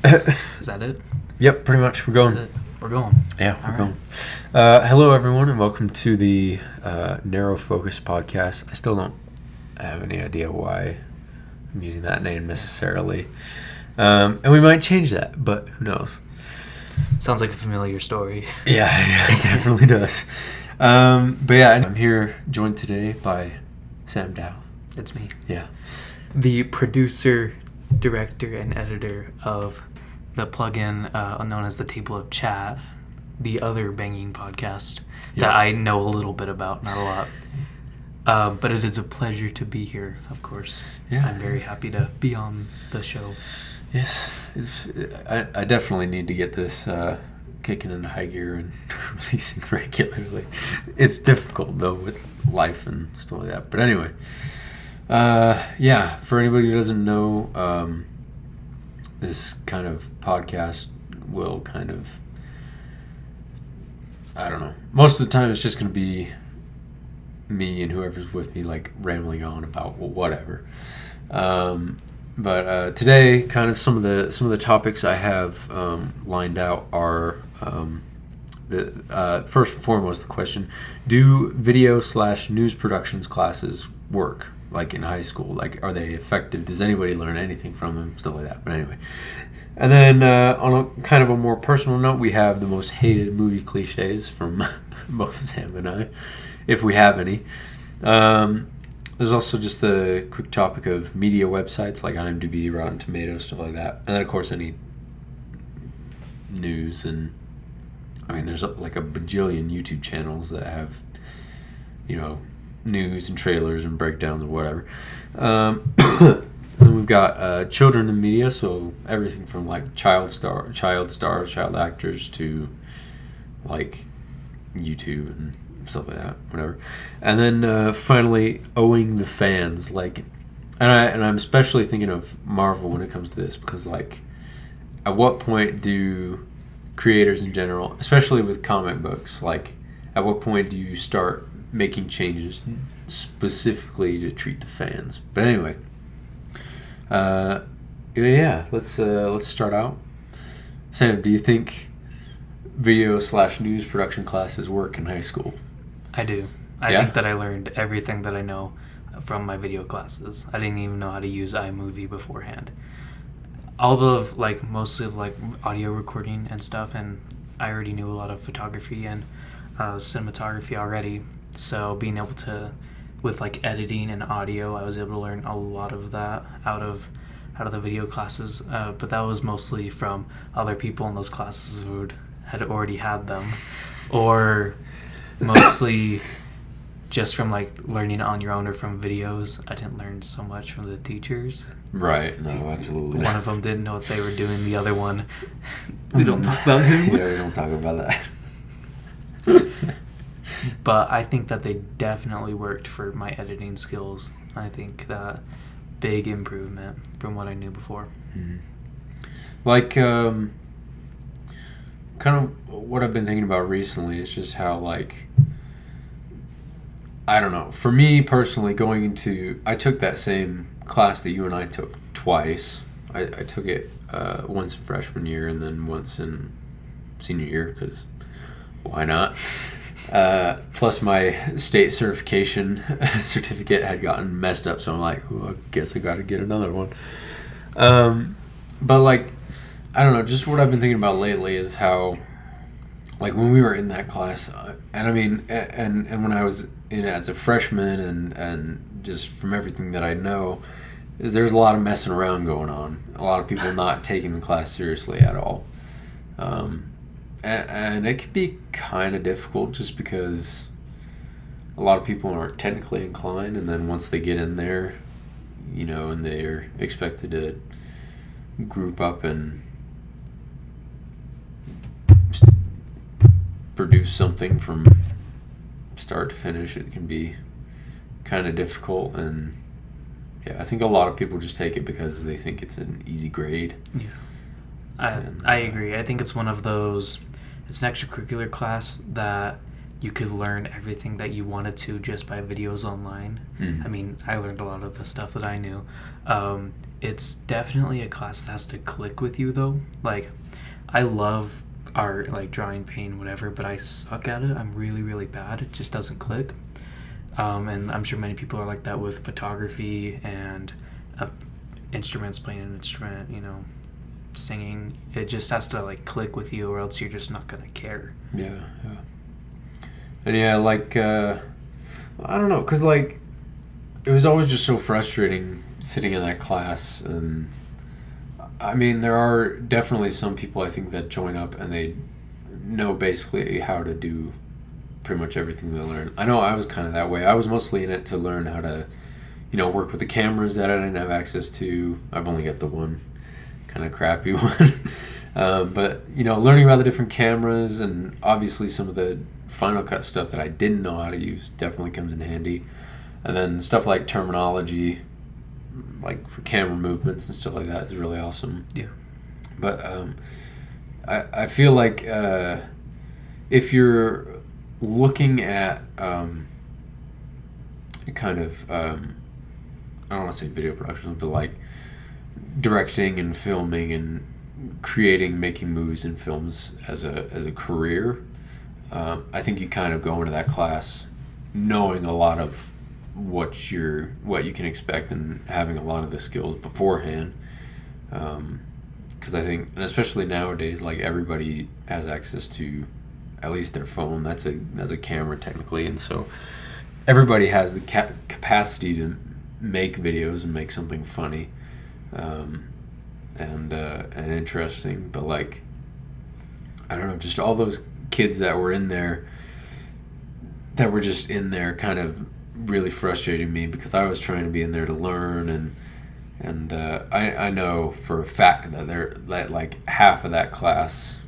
Is that it? Yep, pretty much. We're going. We're going. Yeah, we're All going. Hello, everyone, and welcome to the Narrow Focus podcast. I still don't have any idea why I'm using that name necessarily. And we might change that, but who knows? Sounds like a familiar story. Yeah, it definitely does. But yeah, I'm here joined today by Sam Dow. It's me. Yeah. The producer, director, and editor of the plugin known as the Table of Chat, the other banging podcast that I know a little bit about, not a lot. But it is a pleasure to be here, of course. Yeah. I'm very happy to be on the show. Yes. I definitely need to get this kicking into high gear and releasing regularly. It's difficult, though, with life and stuff like that. But anyway, for anybody who doesn't know, this kind of podcast will kind of, I don't know. Most of the time it's just going to be me and whoever's with me, like, rambling on about whatever. But today, kind of some of the topics I have lined out are the first and foremost the question: do video/news productions classes work? Like in high school, like, are they effective? Does anybody learn anything from them? Stuff like that. But anyway, and then on a kind of a more personal note, we have the most hated movie cliches from both Sam and I, if we have any. There's also just the quick topic of media websites like IMDb, Rotten Tomatoes, stuff like that, and then of course any news. And I mean, there's like a bajillion YouTube channels that have, news and trailers and breakdowns and whatever. And we've got children in media, so everything from like child stars, child actors to like YouTube and stuff like that, whatever. And then finally, owing the fans, like, and I'm especially thinking of Marvel when it comes to this, because like, at what point do creators in general, especially with comic books, like, at what point do you start making changes specifically to treat the fans? But anyway, let's start out. Sam, do you think video/news production classes work in high school? I do. I think that I learned everything that I know from my video classes. I didn't even know how to use iMovie beforehand. Mostly of audio recording and stuff, and I already knew a lot of photography and cinematography already. So being able to, with like editing and audio, I was able to learn a lot of that out of the video classes. But that was mostly from other people in those classes who had already had them, or mostly just from like learning on your own or from videos. I didn't learn so much from the teachers. Right. No, absolutely. One of them didn't know what they were doing. The other one, we don't talk about him. Yeah, we don't talk about that. But I think that they definitely worked for my editing skills. I think that big improvement from what I knew before. Mm-hmm. Like, kind of what I've been thinking about recently is just how, like, I don't know. For me personally, I took that same class that you and I took twice. I took it once in freshman year and then once in senior year, because why not? Plus my state certification certificate had gotten messed up, so I'm like, I guess I got to get another one. But like, I don't know, just what I've been thinking about lately is how, like, when we were in that class, and I mean, and when I was in it as a freshman, and just from everything that I know, is there's a lot of messing around going on. A lot of people not taking the class seriously at all. And it can be kind of difficult just because a lot of people aren't technically inclined, and then once they get in there, and they're expected to group up and produce something from start to finish, it can be kind of difficult. And I think a lot of people just take it because they think it's an easy grade. I agree. I think it's one of those, it's an extracurricular class that you could learn everything that you wanted to just by videos online. I mean, I learned a lot of the stuff that I knew. It's definitely a class that has to click with you, though. Like, I love art, like drawing, painting, whatever, but I suck at it. I'm really, really bad. It just doesn't click. And I'm sure many people are like that with photography and instruments, playing an instrument, you know, singing. It just has to like click with you, or else you're just not gonna care. Yeah. And yeah, like I don't know, cause like it was always just so frustrating sitting in that class. And I mean, there are definitely some people I think that join up and they know basically how to do pretty much everything they learn. I know I was kind of that way. I was mostly in it to learn how to, you know, work with the cameras that I didn't have access to. I've only got the one kind of crappy one. But, you know, learning about the different cameras and obviously some of the Final Cut stuff that I didn't know how to use definitely comes in handy. And then stuff like terminology, like for camera movements and stuff like that is really awesome. Yeah. But I feel like if you're looking at kind of I don't want to say video production, but like directing and filming and creating, making movies and films as a career, I think you kind of go into that class knowing a lot of what you can expect and having a lot of the skills beforehand. Because I think, and especially nowadays, like everybody has access to at least their phone. That's a camera technically, and so everybody has the capacity to make videos and make something funny and interesting. But like, I don't know, just all those kids that were in there that were just in there kind of really frustrating me, because I was trying to be in there to learn, and I know for a fact that like half of that class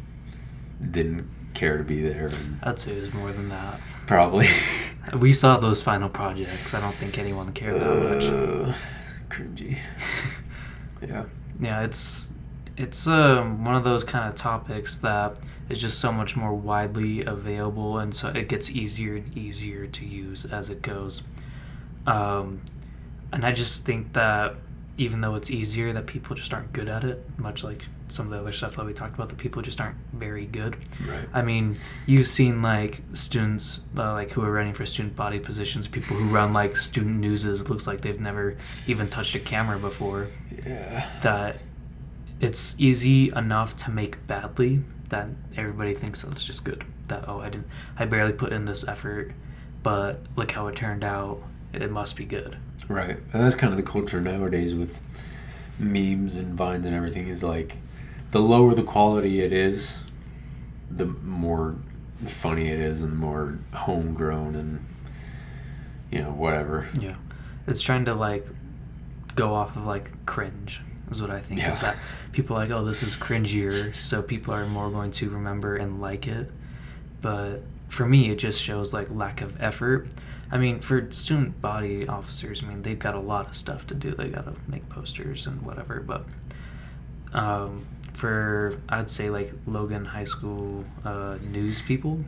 didn't care to be there. And I'd say it was more than that. Probably. We saw those final projects. I don't think anyone cared that much. Cringy. Yeah. Yeah, it's one of those kind of topics that is just so much more widely available, and so it gets easier and easier to use as it goes. And I just think that even though it's easier, that people just aren't good at it, much like some of the other stuff that we talked about, that people just aren't very good. Right. I mean, you've seen like students like who are running for student body positions, people who run like student newses, looks like they've never even touched a camera before. Yeah. That it's easy enough to make badly that everybody thinks that it's just good. That, oh, I barely put in this effort, but look how it turned out. It must be good. Right. And that's kind of the culture nowadays with memes and Vines and everything, is like the lower the quality it is, the more funny it is and the more homegrown and, you know, whatever. Yeah. It's trying to like go off of like cringe is what I think. Yeah. Is that people are like, oh, this is cringier, so people are more going to remember and like it. But for me, it just shows like lack of effort. I mean, for student body officers, I mean, they've got a lot of stuff to do. They got to make posters and whatever. But for, I'd say, like, Logan High School news people,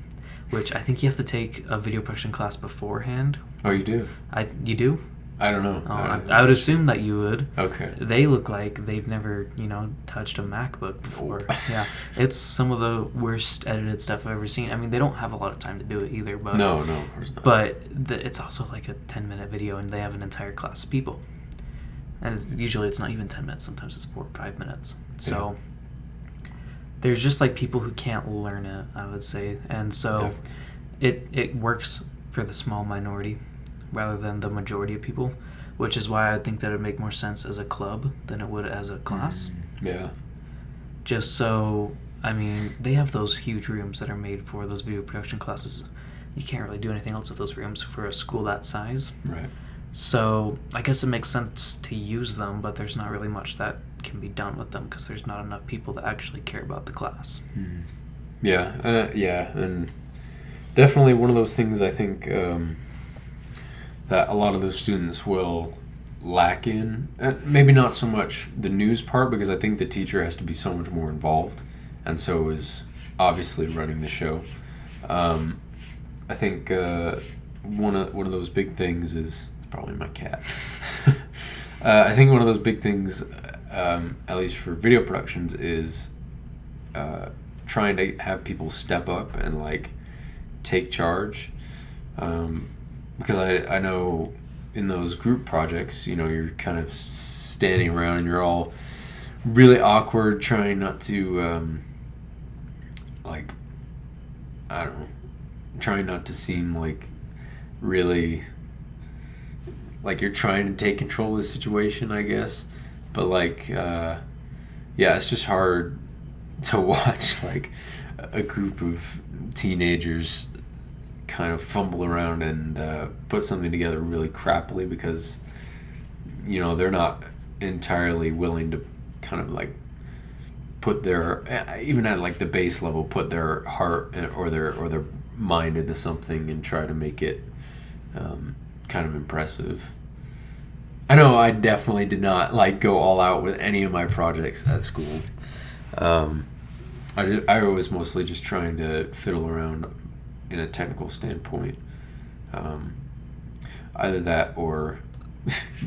which I think you have to take a video production class beforehand. Oh, you do? You do? I don't know. I would assume that you would. Okay. They look like they've never, touched a MacBook before. Yeah. It's some of the worst edited stuff I've ever seen. I mean, they don't have a lot of time to do it either. But No, of course not. But it's also like a 10-minute video, and they have an entire class of people. And usually it's not even 10 minutes. Sometimes it's 4 or 5 minutes. So there's just like people who can't learn it, I would say. And so it works for the small minority rather than the majority of people, which is why I think that it would make more sense as a club than it would as a class. Yeah. Just so, I mean, they have those huge rooms that are made for those video production classes. You can't really do anything else with those rooms for a school that size. Right. So I guess it makes sense to use them, but there's not really much that can be done with them because there's not enough people that actually care about the class. Yeah, and definitely one of those things I think that a lot of those students will lack in. Maybe not so much the news part, because I think the teacher has to be so much more involved, and so is obviously running the show. I think one of those big things is it's probably my cat. I think one of those big things, at least for video productions, is trying to have people step up and like take charge. Because I know in those group projects, you're kind of standing around and you're all really awkward, trying not to I don't know, trying not to seem like really like you're trying to take control of the situation, I guess. But it's just hard to watch like a group of teenagers kind of fumble around and put something together really crappily because they're not entirely willing to kind of like put their, even at like the base level, put their heart or their mind into something and try to make it kind of impressive. I know I definitely did not like go all out with any of my projects at school. I was mostly just trying to fiddle around in a technical standpoint. Either that or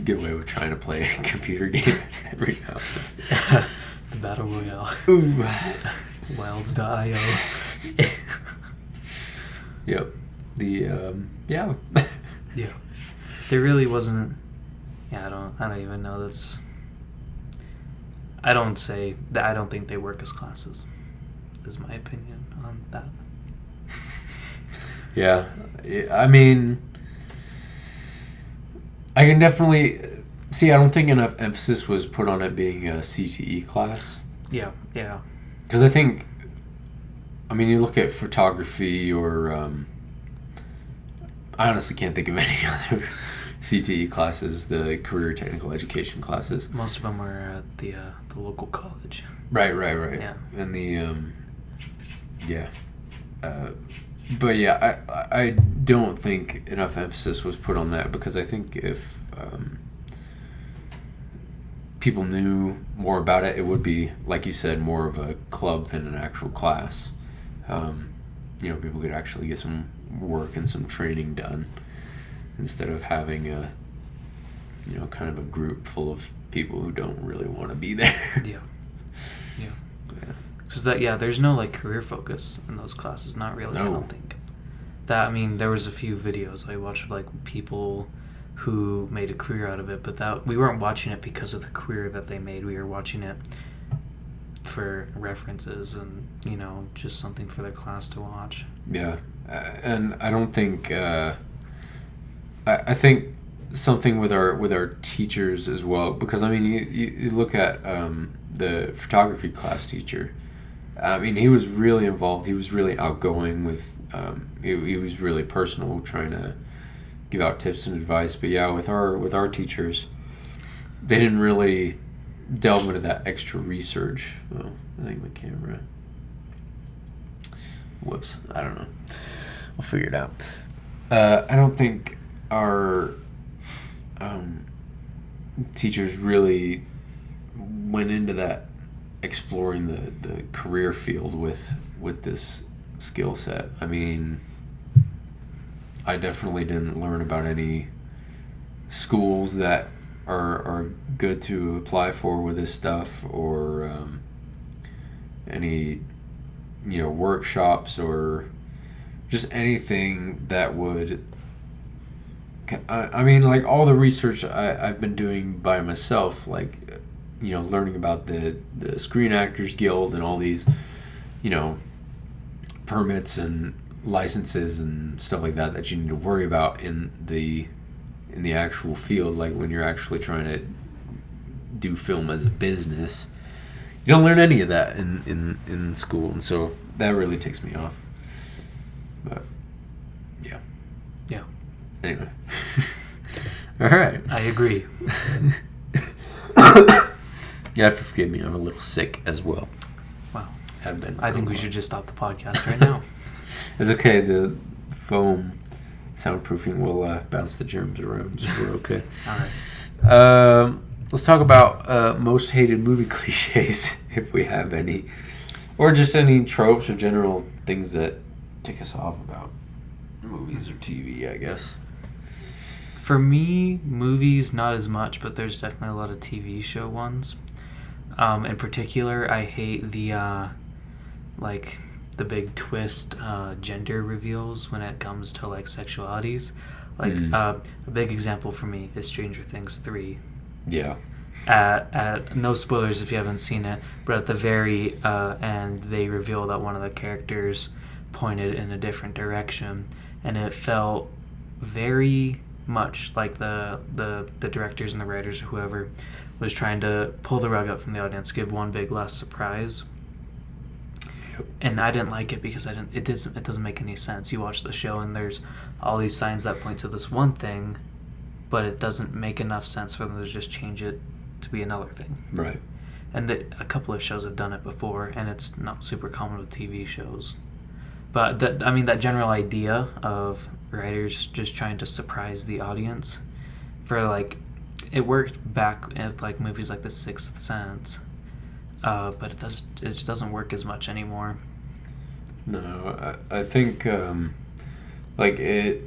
get away with trying to play a computer game every now and then. The Battle Royale. Ooh. Wilds.io. Yep. Yeah. Yeah. There really wasn't. Yeah, I don't even know. I don't think they work as classes. Is my opinion on that. Yeah. I mean, I can definitely see. I don't think enough emphasis was put on it being a CTE class. Yeah. Because I think, you look at photography or I honestly can't think of any other CTE classes, the career technical education classes. Most of them are at the local college. Right. Yeah. And but yeah, I don't think enough emphasis was put on that because I think if people knew more about it, it would be, like you said, more of a club than an actual class. People could actually get some work and some training done instead of having a kind of a group full of people who don't really want to be there. Yeah. Because there's no like career focus in those classes. Not really. No. I don't think. There was a few videos I watched of like people who made a career out of it, but we weren't watching it because of the career that they made. We were watching it for references and just something for the class to watch. Yeah, and I don't think I think something with our teachers as well, because you look at the photography class teacher. He was really involved. He was really outgoing with. He was really personal, trying to give out tips and advice. But yeah, with our teachers, they didn't really delve into that extra research. Oh, I think my camera. Whoops, I don't know. We'll figure it out. I don't think our teachers really went into that exploring the career field with this skill set. I definitely didn't learn about any schools that are good to apply for with this stuff, or any workshops or just anything that would like all the research I've been doing by myself, like learning about the Screen Actors Guild and all these permits and licenses and stuff like that you need to worry about in the actual field, like when you're actually trying to do film as a business. You don't learn any of that in school, and so that really takes me off. But yeah. Anyway. All right. I agree. You have to forgive me. I'm a little sick as well. Wow. Have been. I think we should just stop the podcast right now. It's okay. The foam soundproofing will bounce the germs around, so we're okay. All right. Let's talk about most hated movie cliches, if we have any, or just any tropes or general things that tick us off about movies or TV, I guess. For me, movies not as much, but there's definitely a lot of TV show ones. In particular, I hate the like the big twist gender reveals when it comes to like sexualities. Like a big example for me is Stranger Things 3. Yeah. At no spoilers if you haven't seen it, but at the very end they reveal that one of the characters pointed in a different direction, and it felt very much like the directors and the writers or whoever was trying to pull the rug out from the audience, give one big last surprise. And I didn't like it because it doesn't make any sense. You watch the show and there's all these signs that point to this one thing, but it doesn't make enough sense for them to just change it to be another thing. Right. And a couple of shows have done it before, and it's not super common with TV shows. But that general idea of writers just trying to surprise the audience, for like, it worked back with like movies like The Sixth Sense, but it just doesn't work as much anymore. No, I think like it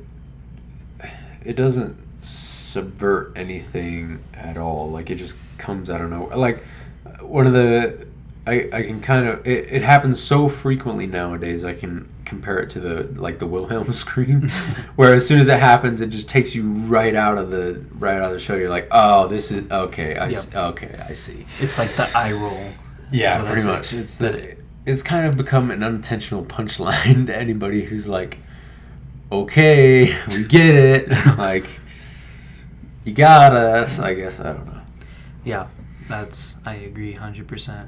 doesn't subvert anything at all. Like, it just comes out of nowhere. Like, one of the I can kind of it happens so frequently nowadays. I can compare it to the Wilhelm scream, where as soon as it happens, it just takes you right out of the show. You're like, oh, this is okay. I see. It's like the eye roll. Yeah, pretty much. It's kind of become an unintentional punchline to anybody who's like, okay, we get it. Like, you got us. I guess, I don't know. Yeah, I agree 100%.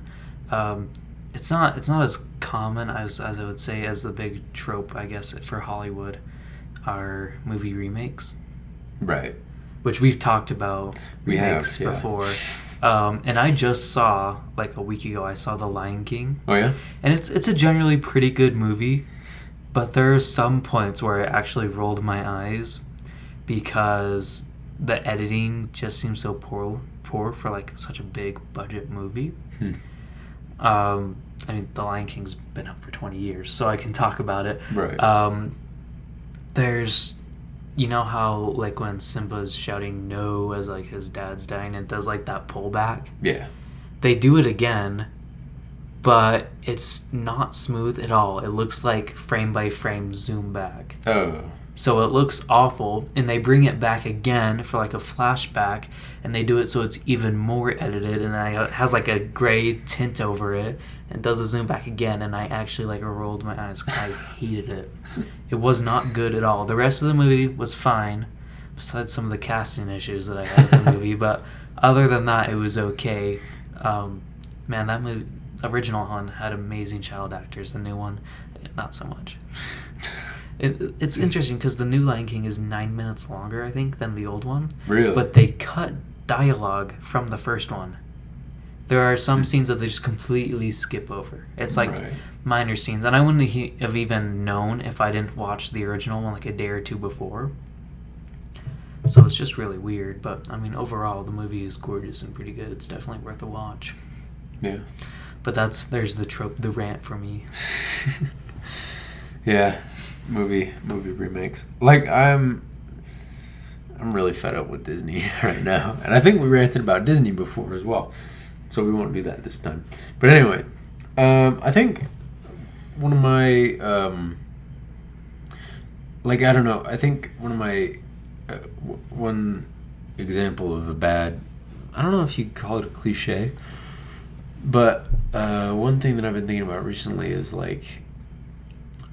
It's not as common as I would say as the big trope, I guess, for Hollywood are movie remakes. Right. Which we've talked about remakes before. And I just saw, like a week ago, I saw The Lion King. Oh, yeah? And it's a generally pretty good movie, but there are some points where it actually rolled my eyes because the editing just seems so poor for like such a big budget movie. I mean, The Lion King's been up for 20 years, so I can talk about it. Right. There's, you know how like when Simba's shouting no as like his dad's dying, and it does like that pullback? Yeah. They do it again, but it's not smooth at all. It looks like frame by frame zoom back. Oh. So it looks awful, and they bring it back again for like a flashback, and they do it so it's even more edited, and it has like a gray tint over it, and does a zoom back again, and I actually like rolled my eyes because I hated it. It was not good at all. The rest of the movie was fine, besides some of the casting issues that I had in the movie, but other than that, it was okay. Man, that movie, original one, had amazing child actors. The new one, not so much. It's interesting because the new Lion King is 9 minutes longer, I think, than the old one. Really? But they cut dialogue from the first one. There are some scenes that they just completely skip over. It's like minor scenes. And I wouldn't have even known if I didn't watch the original one like a day or two before. So it's just really weird. But, I mean, overall, the movie is gorgeous and pretty good. It's definitely worth a watch. Yeah. But there's the trope, the rant for me. Yeah. Movie remakes. Like, I'm really fed up with Disney right now, and I think we ranted about Disney before as well, so we won't do that this time. But anyway, I think one of my I don't know. I think one of my one example of a bad, I don't know if you call it a cliche, but one thing that I've been thinking about recently is like,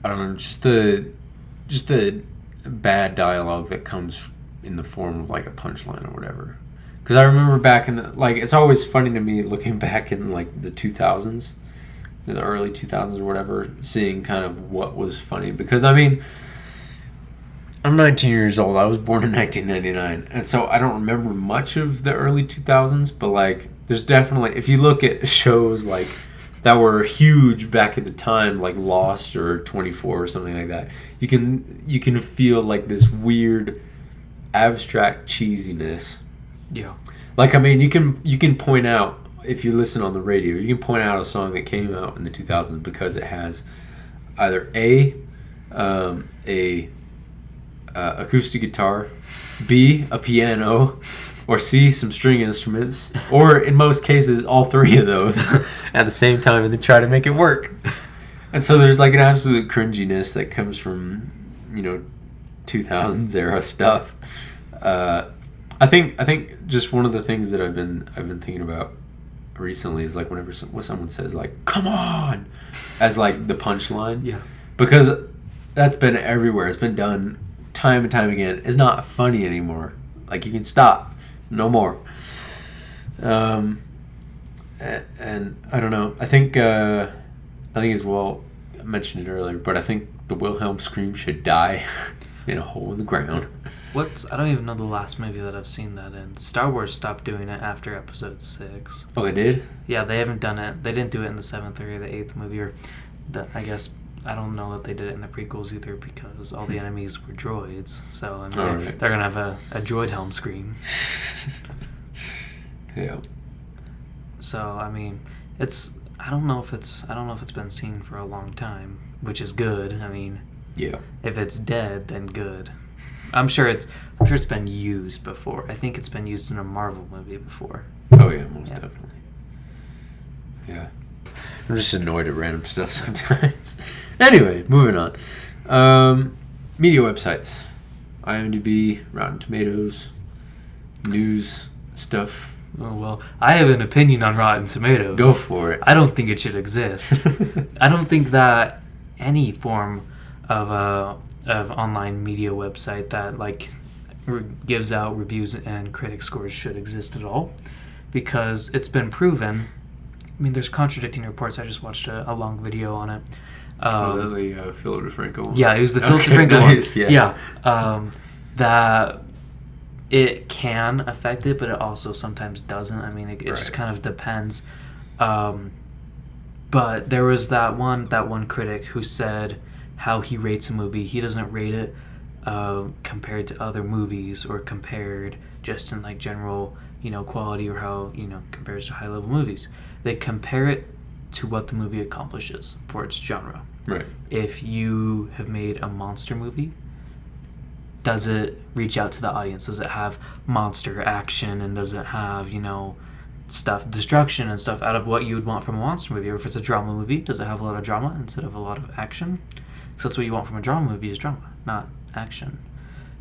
I don't know, just the bad dialogue that comes in the form of like a punchline or whatever. Because I remember back in it's always funny to me looking back in like the 2000s, the early 2000s or whatever, seeing kind of what was funny. Because I mean, I'm 19 years old. I was born in 1999, and so I don't remember much of the early 2000s. But like, there's definitely, if you look at shows like that were huge back at the time, like Lost or 24 or something like that, you can feel like this weird abstract cheesiness. Yeah. Like, I mean, you can point out, if you listen on the radio, you can point out a song that came out in the 2000s because it has either a acoustic guitar, B, a piano, or C, some string instruments, or in most cases, all three of those at the same time, and then try to make it work. And so there's like an absolute cringiness that comes from, 2000s era stuff. I think just one of the things that I've been thinking about recently is like whenever someone says like "come on" as like the punchline, Yeah. because that's been everywhere. It's been done time and time again. It's not funny anymore. Like you can stop, no more. And I don't know. I think as well. I mentioned it earlier, but I think the Wilhelm scream should die in a hole in the ground. I don't even know the last movie that I've seen that in. Star Wars stopped doing it after Episode 6. Oh, they did? Yeah, they haven't done it. They didn't do it in the 7th or the 8th movie, or I guess I don't know that they did it in the prequels either because all the enemies were droids. So I mean, they're gonna have a droid helm scream. Yeah. So I mean, I don't know if it's been seen for a long time, which is good. I mean, yeah. If it's dead, then good. I'm sure it's been used before. I think it's been used in a Marvel movie before. Oh yeah, most definitely. Yeah. I'm just annoyed at random stuff sometimes. Anyway, moving on. Media websites. IMDb, Rotten Tomatoes, news stuff. Oh, well, I have an opinion on Rotten Tomatoes. Go for it. I don't think it should exist. I don't think that any form of online media website that like gives out reviews and critic scores should exist at all, because it's been proven. I mean, there's contradicting reports. I just watched a long video on it. Was that the Philip DeFranco one? Yeah, it was the Philip DeFranco nice, one. Yeah. That it can affect it, but it also sometimes doesn't. I mean, it just kind of depends. But there was that one critic who said how he rates a movie. He doesn't rate it compared to other movies or compared just in like general, quality, or how, compares to high level movies. They compare it to what the movie accomplishes for its genre. Right. If you have made a monster movie, does it reach out to the audience? Does it have monster action, and does it have, stuff, destruction and stuff out of what you would want from a monster movie? Or if it's a drama movie, does it have a lot of drama instead of a lot of action? Because that's what you want from a drama movie, is drama, not action.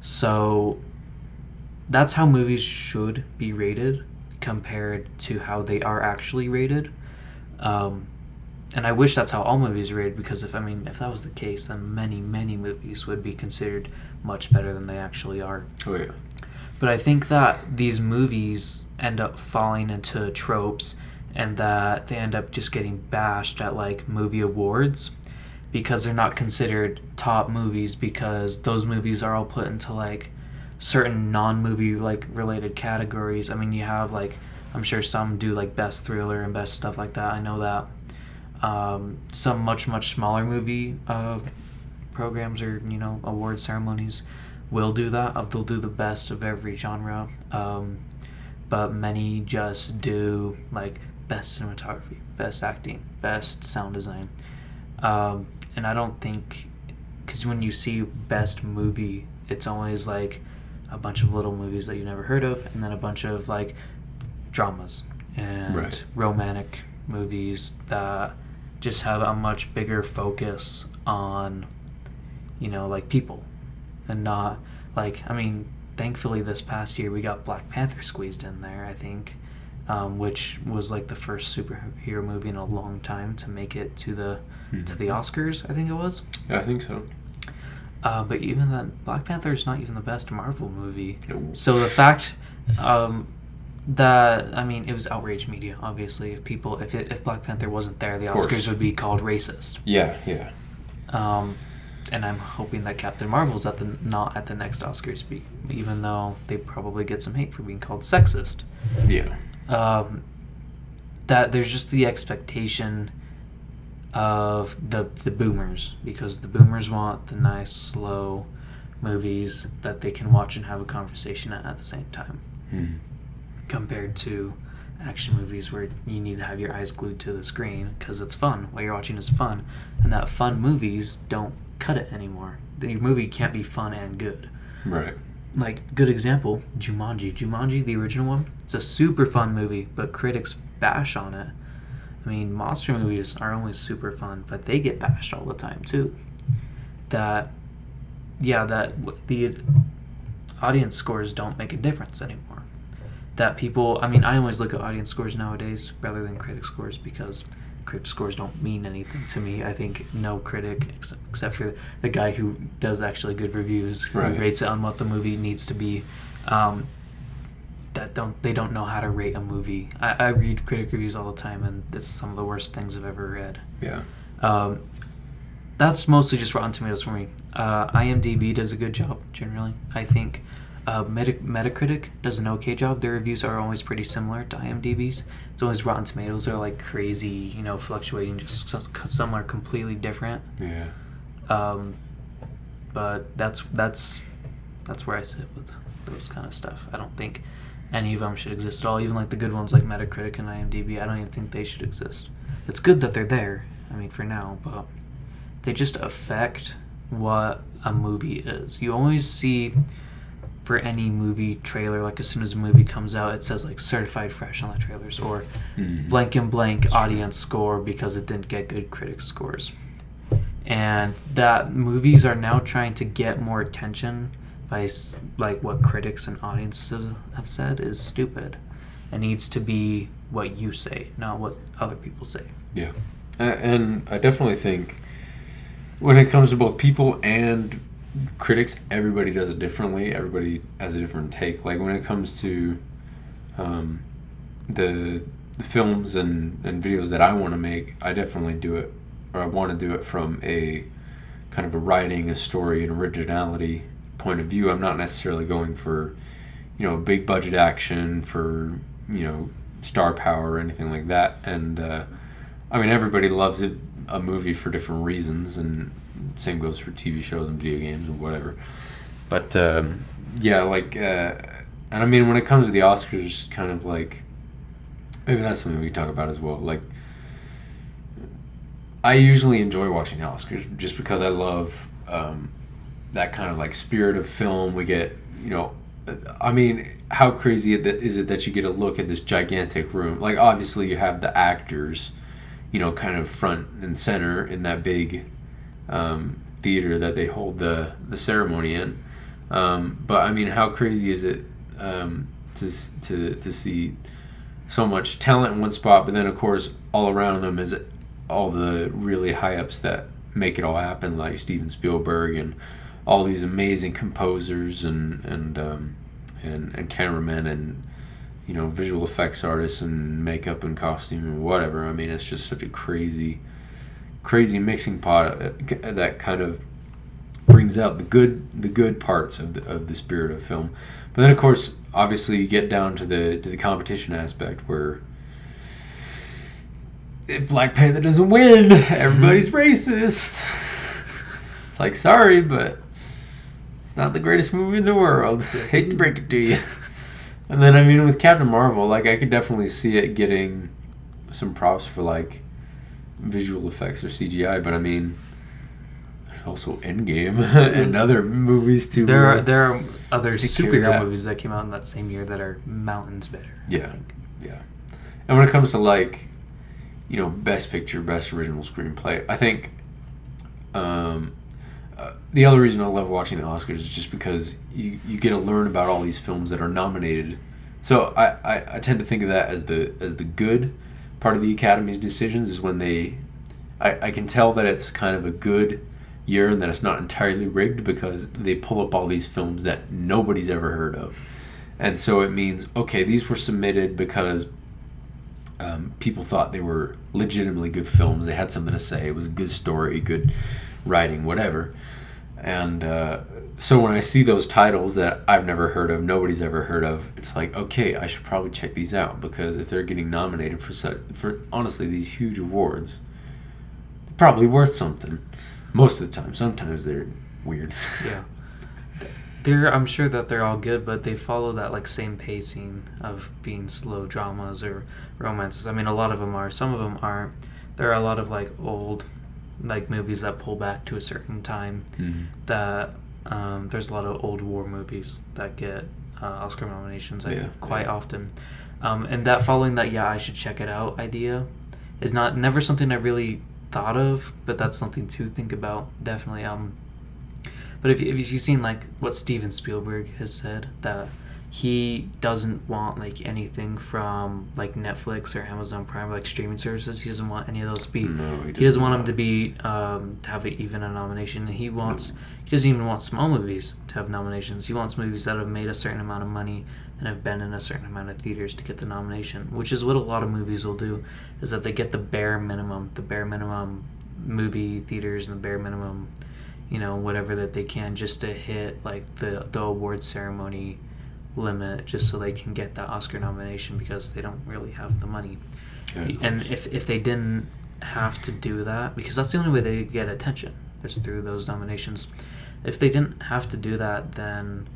So that's how movies should be rated compared to how they are actually rated. And I wish that's how all movies are rated, because if that was the case, then many movies would be considered much better than they actually are. Oh yeah. But I think that these movies end up falling into tropes, and that they end up just getting bashed at like movie awards because they're not considered top movies, because those movies are all put into like certain non-movie like related categories. I mean, you have like, I'm sure some do like best thriller and best stuff like that. I know that some much smaller movie programs or award ceremonies will do that. They'll do the best of every genre, but many just do like best cinematography, best acting, best sound design, and I don't think, because when you see best movie, it's always like a bunch of little movies that you never heard of, and then a bunch of like dramas and romantic movies that just have a much bigger focus on, like people, and not like, thankfully this past year we got Black Panther squeezed in there, I think, which was like the first superhero movie in a long time to make it to the Oscars, I think it was. Yeah, I think so. But even then, Black Panther is not even the best Marvel movie. No. So the fact that, it was outrage media, obviously. If Black Panther wasn't there, the Oscars would be called racist. Yeah. And I'm hoping that Captain Marvel's not at the next Oscars, even though they probably get some hate for being called sexist. Yeah. That there's just the expectation of the boomers, because the boomers want the nice, slow movies that they can watch and have a conversation at the same time. Compared to action movies where you need to have your eyes glued to the screen because it's fun. What you're watching is fun, and that fun movies don't cut it anymore. The movie can't be fun and good. Right. Like, good example, Jumanji. Jumanji, the original one, it's a super fun movie, but critics bash on it. I mean, monster movies are only super fun, but they get bashed all the time too. That the audience scores don't make a difference anymore. That people, I mean, I always look at audience scores nowadays rather than critic scores because critic scores don't mean anything to me. I think no critic, except for the guy who does actually good reviews, who rates it on what the movie needs to be, they don't know how to rate a movie. I read critic reviews all the time, and it's some of the worst things I've ever read. Yeah. That's mostly just Rotten Tomatoes for me. IMDb does a good job generally, I think. Metacritic does an okay job. Their reviews are always pretty similar to IMDb's. It's always Rotten Tomatoes are like crazy, fluctuating. Just some are completely different. Yeah. But that's where I sit with those kind of stuff. I don't think any of them should exist at all. Even like the good ones like Metacritic and IMDb, I don't even think they should exist. It's good that they're there. I mean, for now, but they just affect what a movie is. You always see for any movie trailer, like as soon as a movie comes out, it says like certified fresh on the trailers or blank and blank audience score because it didn't get good critic scores. And that movies are now trying to get more attention by like what critics and audiences have said is stupid. It needs to be what you say, not what other people say. Yeah. And I definitely think when it comes to both people and critics, everybody does it differently. Everybody has a different take. Like when it comes to the films and videos that I want to make, I definitely do it, or I want to do it from a kind of a writing, a story, an originality point of view. I'm not necessarily going for, big budget action for, star power or anything like that. And I mean, everybody loves it, a movie for different reasons, and same goes for TV shows and video games and whatever. But yeah, like, and I mean, when it comes to the Oscars, kind of like, maybe that's something we can talk about as well. Like, I usually enjoy watching the Oscars just because I love that kind of like spirit of film. We get, I mean, how crazy is it that you get a look at this gigantic room? Like, obviously, you have the actors, kind of front and center in that big theater that they hold the ceremony in. But I mean, how crazy is it to see so much talent in one spot, but then of course all around them is all the really high ups that make it all happen, like Steven Spielberg and all these amazing composers and cameramen and visual effects artists and makeup and costume and whatever. I mean, it's just such a crazy mixing pot that kind of brings out the good parts of the spirit of film. But then of course, obviously, you get down to the competition aspect where if Black Panther doesn't win, everybody's racist. It's like, sorry, but it's not the greatest movie in the world. Hate to break it to you. And then I mean, with Captain Marvel, like I could definitely see it getting some props for like visual effects or CGI, but I mean, there's also Endgame and other movies too. There are other superhero movies that came out in that same year that are mountains better. Yeah, yeah. And when it comes to like, best picture, best original screenplay, I think the other reason I love watching the Oscars is just because you get to learn about all these films that are nominated. So I tend to think of that as the good part of the Academy's decisions is when I can tell that it's kind of a good year and that it's not entirely rigged because they pull up all these films that nobody's ever heard of. And so it means, okay, these were submitted because people thought they were legitimately good films. They had something to say. It was a good story, good writing, whatever. And so when I see those titles that I've never heard of, nobody's ever heard of, it's like, okay, I should probably check these out because if they're getting nominated for honestly these huge awards, they're probably worth something. Most of the time. Sometimes they're weird. Yeah. I'm sure that they're all good, but they follow that like same pacing of being slow dramas or romances. I mean, a lot of them are. Some of them aren't. There are a lot of like old like movies that pull back to a certain time that There's a lot of old war movies that get Oscar nominations quite yeah. often. And that following that, yeah, I should check it out idea is never something I really thought of, but that's something to think about, definitely. But if you've seen like what Steven Spielberg has said, that he doesn't want like anything from like Netflix or Amazon Prime, like streaming services. He doesn't want any of those to be. No, he doesn't want them to be to have even a nomination. He wants. No. He doesn't even want small movies to have nominations. He wants movies that have made a certain amount of money and have been in a certain amount of theaters to get the nomination, which is what a lot of movies will do, is that they get the bare minimum movie theaters and the bare minimum, whatever that they can, just to hit like the award ceremony limit, just so they can get that Oscar nomination, because they don't really have the money. Yeah, and if they didn't have to do that, because that's the only way they get attention, is through those nominations. If they didn't have to do that, then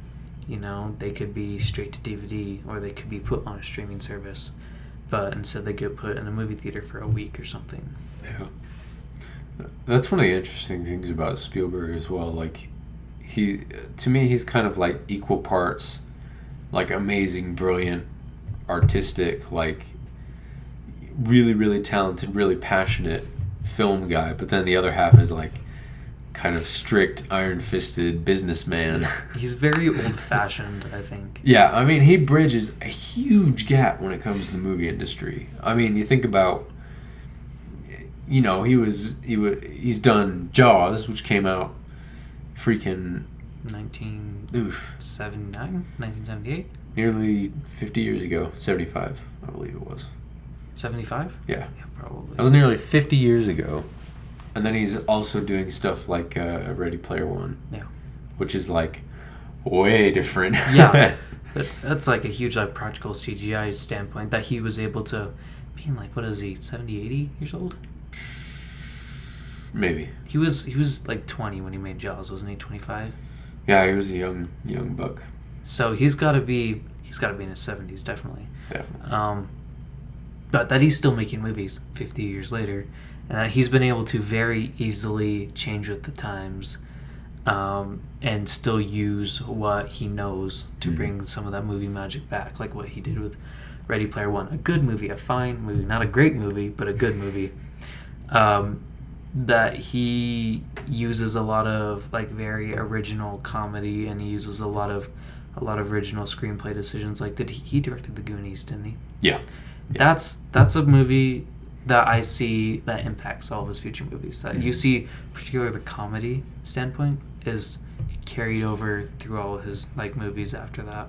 they could be straight to DVD, or they could be put on a streaming service, but instead they get put in a movie theater for a week or something. Yeah, that's one of the interesting things about Spielberg as well. Like, to me, he's kind of like equal parts like amazing, brilliant, artistic, like really, really talented, really passionate film guy, but then the other half is like kind of strict, iron-fisted businessman. He's very old-fashioned, I think. Yeah, I mean, he bridges a huge gap when it comes to the movie industry. I mean, you think about, he's done Jaws, which came out freaking 1978? Nearly 50 years ago. 75, I believe it was. 75? Yeah. Probably. That was nearly 50 years ago. And then he's also doing stuff like Ready Player One. Yeah. Which is like way different. Yeah. That's like a huge like practical CGI standpoint that he was able to, being like, what is he, 70, 80 years old? Maybe. He was like 20 when he made Jaws, wasn't he? 25? Yeah, he was a young buck. So he's got to be in his 70s, definitely. Definitely. But that he's still making movies 50 years later, and that he's been able to very easily change with the times, and still use what he knows to bring some of that movie magic back, like what he did with Ready Player One. A good movie, a fine movie, not a great movie, but a good movie. That he uses a lot of like very original comedy, and he uses a lot of original screenplay decisions. Like, he directed The Goonies, didn't he? Yeah. That's a movie that I see that impacts all of his future movies. That you see, particularly the comedy standpoint, is carried over through all of his like movies after that.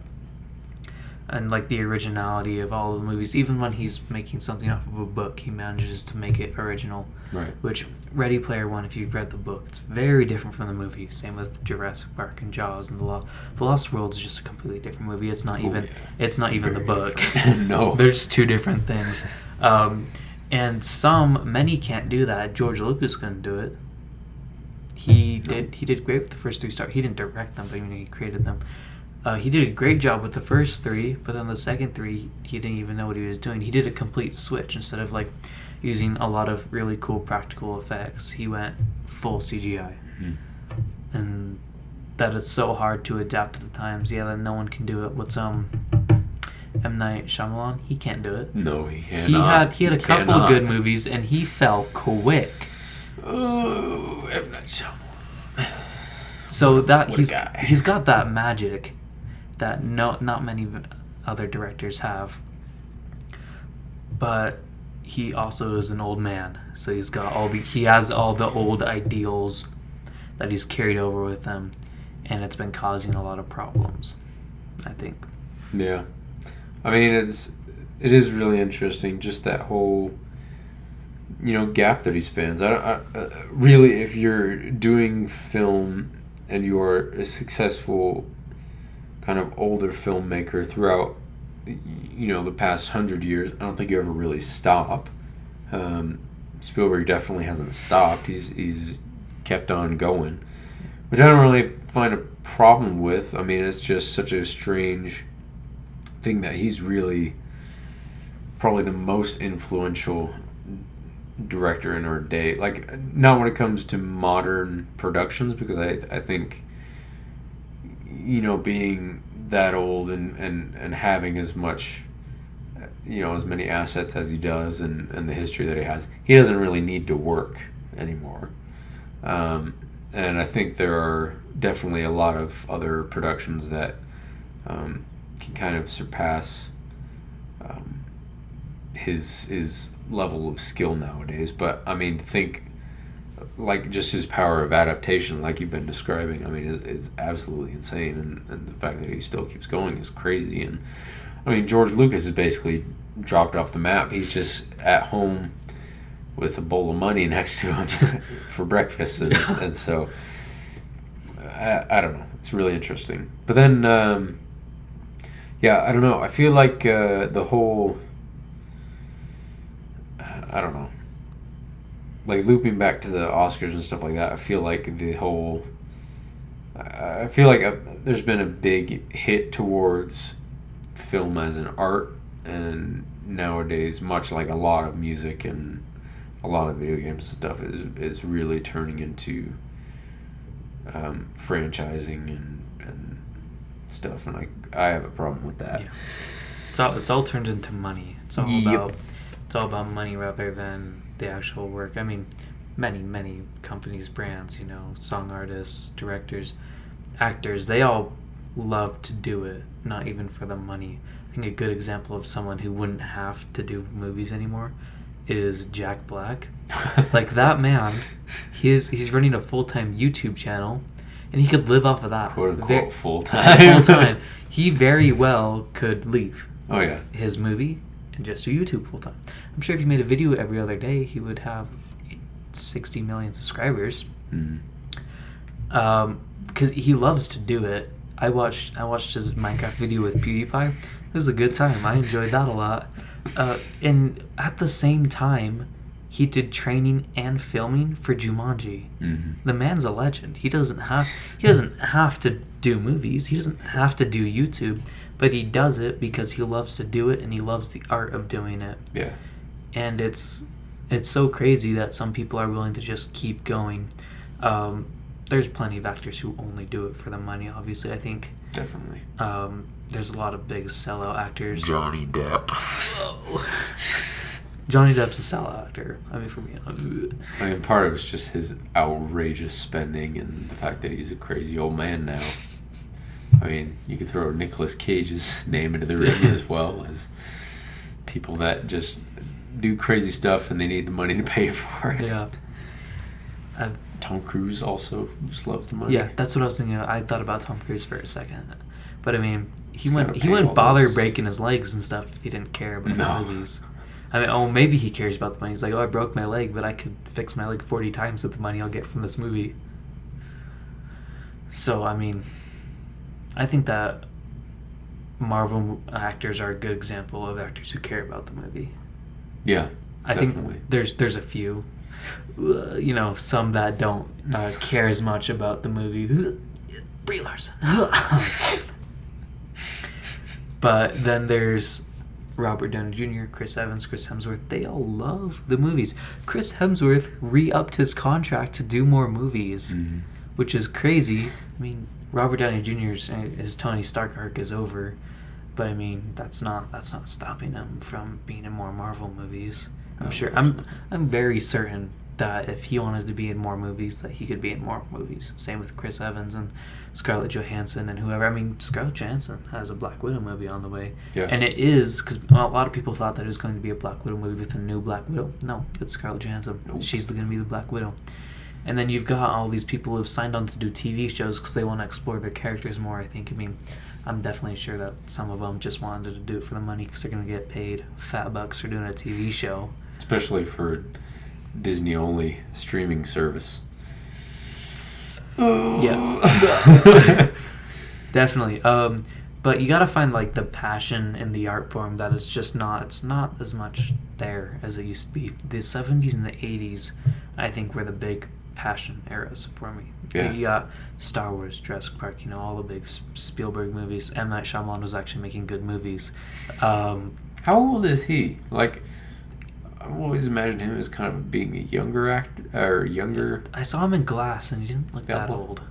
And like the originality of all of the movies, even when he's making something off of a book, he manages to make it original. Right. Which Ready Player One, if you've read the book, it's very different from the movie. Same with Jurassic Park and Jaws and The Lost World is just a completely different movie. It's not even the book. No, they're just two different things. And many can't do that. George Lucas couldn't do it. He did great with the first three stars. He didn't direct them, but he created them. He did a great job with the first three, but then the second three, he didn't even know what he was doing. He did a complete switch. Instead of like using a lot of really cool practical effects, he went full CGI. And that it's so hard to adapt to the times. Yeah, that no one can do it. What's M. Night Shyamalan? He can't do it. No, he cannot. He had a couple of good movies, and he fell quick. Oh, M. Night Shyamalan. So that he's got that magic that not many other directors have. But he also is an old man, so he has all the old ideals that he's carried over with him, and it's been causing a lot of problems, I think. Yeah. I mean, it is really interesting, just that whole gap that he spans. I really, if you're doing film and you're a successful kind of older filmmaker throughout the past 100 years, I don't think you ever really stop. Spielberg definitely hasn't stopped. He's kept on going, which I don't really find a problem with. I mean, it's just such a strange thing that he's really probably the most influential director in our day. Like, not when it comes to modern productions, because I think being that old and having as much, as many assets as he does and the history that he has, he doesn't really need to work anymore. And I think there are definitely a lot of other productions that can kind of surpass his level of skill nowadays. But I mean, think like just his power of adaptation, like you've been describing. I mean, it's absolutely insane, and the fact that he still keeps going is crazy. And I mean, George Lucas is basically dropped off the map. He's just at home with a bowl of money next to him for breakfast, and so I don't know. It's really interesting. But then, I don't know. I feel like the whole, I don't know, like looping back to the Oscars and stuff like that. I feel like there's been a big hit towards film as an art, and nowadays, much like a lot of music and a lot of video games and stuff, is really turning into franchising and stuff, and I have a problem with that. Yeah. It's all turned into money. It's all about money rather than the actual work. I mean, many companies, brands, song artists, directors, actors, they all love to do it, not even for the money. I think a good example of someone who wouldn't have to do movies anymore is Jack Black. Like that man, he's running a full-time YouTube channel, and he could live off of that. Quote unquote full-time. Full-time. He very well could leave. Oh yeah. His movie and just do YouTube full-time. I'm sure if he made a video every other day, he would have 60 million subscribers. Because he loves to do it. I watched his Minecraft video with PewDiePie. It was a good time. I enjoyed that a lot. And at the same time, he did training and filming for Jumanji. The man's a legend. He doesn't have to do movies. He doesn't have to do YouTube, but he does it because he loves to do it, and he loves the art of doing it. Yeah. And it's so crazy that some people are willing to just keep going. There's plenty of actors who only do it for the money, obviously. I think definitely. There's a lot of big sellout actors. Johnny Depp. Johnny Depp's a sellout actor. I mean, for me, I mean, part of it's just his outrageous spending and the fact that he's a crazy old man now. I mean, you could throw Nicolas Cage's name into the ring as well as people that just do crazy stuff and they need the money to pay for it. Yeah. Tom Cruise also just loves the money. Yeah, that's what I was thinking. I thought about Tom Cruise for a second, but I mean, he wouldn't bother breaking his legs and stuff if he didn't care about the movies. I mean, maybe he cares about the money. He's like, I broke my leg, but I could fix my leg 40 times with the money I'll get from this movie. So, I mean, I think that Marvel actors are a good example of actors who care about the movie. Yeah, I definitely. think there's a few, some that don't care as much about the movie. Brie Larson. But then there's Robert Downey Jr., Chris Evans, Chris Hemsworth. They all love the movies. Chris Hemsworth re-upped his contract to do more movies, which is crazy. I mean, Robert Downey Jr.'s his Tony Stark arc is over, but I mean that's not stopping him from being in more Marvel movies. I'm very certain that if he wanted to be in more movies, that he could be in more movies. Same with Chris Evans and Scarlett Johansson and whoever. I mean, Scarlett Johansson has a Black Widow movie on the way. Yeah. And it is, because a lot of people thought that it was going to be a Black Widow movie with a new Black Widow. No, it's Scarlett Johansson. Nope. She's going to be the Black Widow. And then you've got all these people who've signed on to do TV shows because they want to explore their characters more, I think. I mean, I'm definitely sure that some of them just wanted to do it for the money because they're going to get paid fat bucks for doing a TV show. Especially for Disney-only streaming service. Yeah. Definitely. But you gotta find like the passion in the art form that it's not as much there as it used to be. The 70s and the 80s, I think, were the big passion eras for me. Yeah. You got Star Wars, Jurassic Park, all the big Spielberg movies. M. Night Shyamalan was actually making good movies. How old is he? Like, I've always imagined him as kind of being a younger actor, or younger. I saw him in Glass, and he didn't look that old.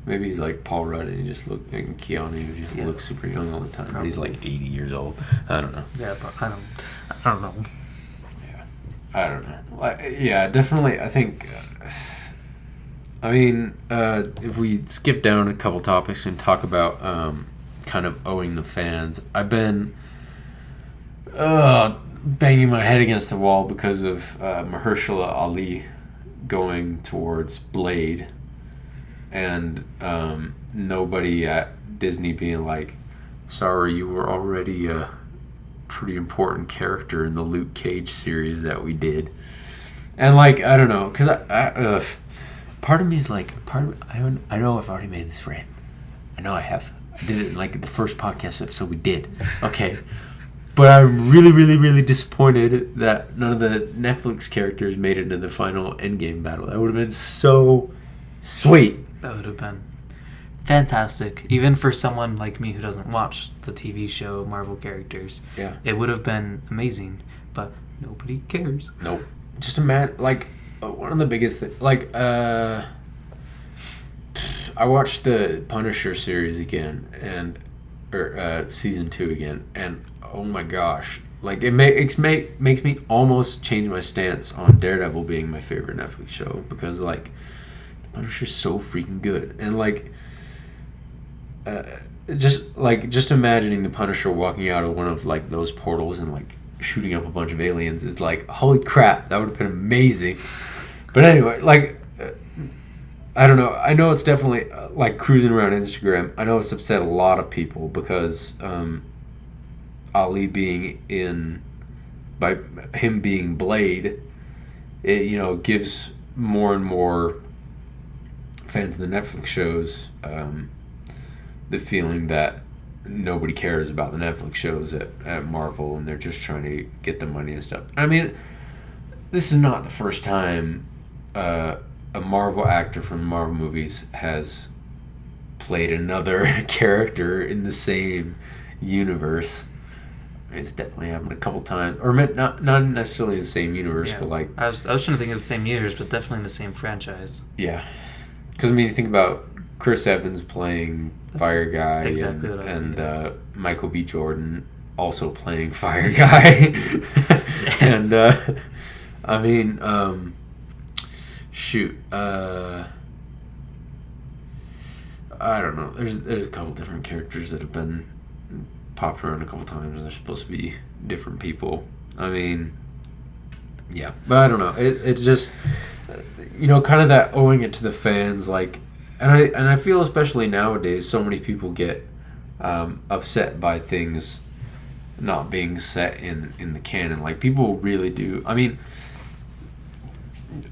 Maybe he's like Paul Rudd and and Keanu just looks super young all the time. But he's like 80 years old. I don't know. Yeah, but I don't know. Yeah, I don't know. Yeah, definitely. I think. I mean, if we skip down a couple topics and talk about kind of owing the fans, I've been banging my head against the wall because of Mahershala Ali going towards Blade, and nobody at Disney being like, sorry, you were already a pretty important character in the Luke Cage series that we did. And like, I don't know, because part of me is like, I know I've already made this rant. I know I have. I did it in like the first podcast episode we did. Okay. But I'm really, really, really disappointed that none of the Netflix characters made it into the final Endgame battle. That would have been so sweet. That would have been fantastic. Even for someone like me who doesn't watch the TV show Marvel characters. Yeah. It would have been amazing. But nobody cares. Nope. Just imagine, like, one of the biggest things, like, I watched the Punisher series again, or season 2 again, and oh my gosh, like it makes me almost change my stance on Daredevil being my favorite Netflix show, because like the Punisher's so freaking good, and like just imagining the Punisher walking out of one of like those portals and like shooting up a bunch of aliens is like, holy crap, that would have been amazing. But anyway, like I don't know. I know it's definitely like cruising around Instagram. I know it's upset a lot of people because Ali by him being Blade, it gives more and more fans of the Netflix shows the feeling that nobody cares about the Netflix shows at Marvel, and they're just trying to get the money and stuff. I mean, this is not the first time a Marvel actor from the Marvel movies has played another character in the same universe. It's definitely happened a couple times, or not necessarily the same universe, but like I was trying to think of the same universe, but definitely in the same franchise. Yeah, because I mean, you think about Chris Evans playing Fire Guy, exactly what I was and Michael B. Jordan also playing Fire Guy, and I mean, shoot, I don't know. There's a couple different characters that have been popped around a couple times, and they're supposed to be different people. I mean, yeah, but I don't know. It just, kind of that owing it to the fans, like, and I feel especially nowadays, so many people get upset by things not being set in the canon. Like, people really do. I mean,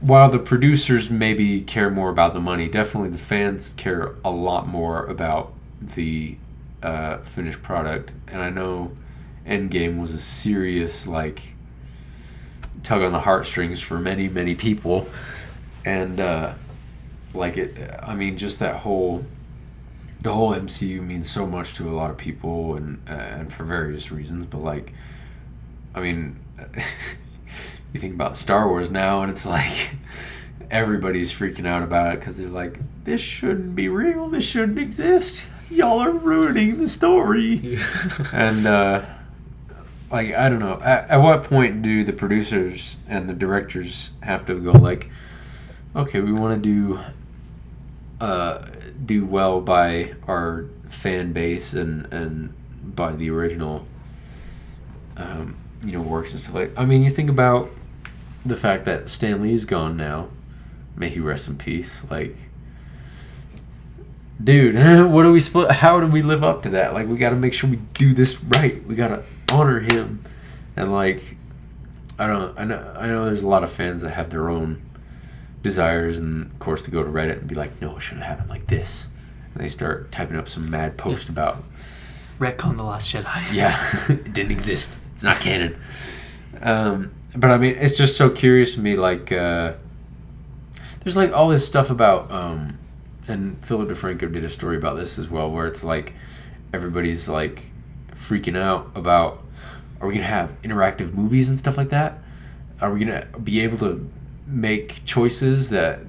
while the producers maybe care more about the money, definitely the fans care a lot more about the finished product. And I know Endgame was a serious like tug on the heartstrings for many, many people, and just the whole MCU means so much to a lot of people, and for various reasons. But like, I mean, you think about Star Wars now, and it's like everybody's freaking out about it because they're like, this shouldn't be real, this shouldn't exist, y'all are ruining the story. And I don't know, at what point do the producers and the directors have to go like, okay, we want to do well by our fan base and by the original works and stuff like. I mean, you think about the fact that Stan Lee's gone now, may he rest in peace. Like, dude, how do we live up to that? Like, we got to make sure we do this right. We got to honor him. And like, I know there's a lot of fans that have their own desires, and of course they go to Reddit and be like, no, it shouldn't have happened like this, and they start typing up some mad post about retcon The Last Jedi. Yeah. It didn't exist, it's not canon. But I mean, it's just so curious to me, like there's like all this stuff about and Philip DeFranco did a story about this as well, where it's like everybody's like freaking out about, are we gonna have interactive movies and stuff like that? Are we gonna be able to make choices that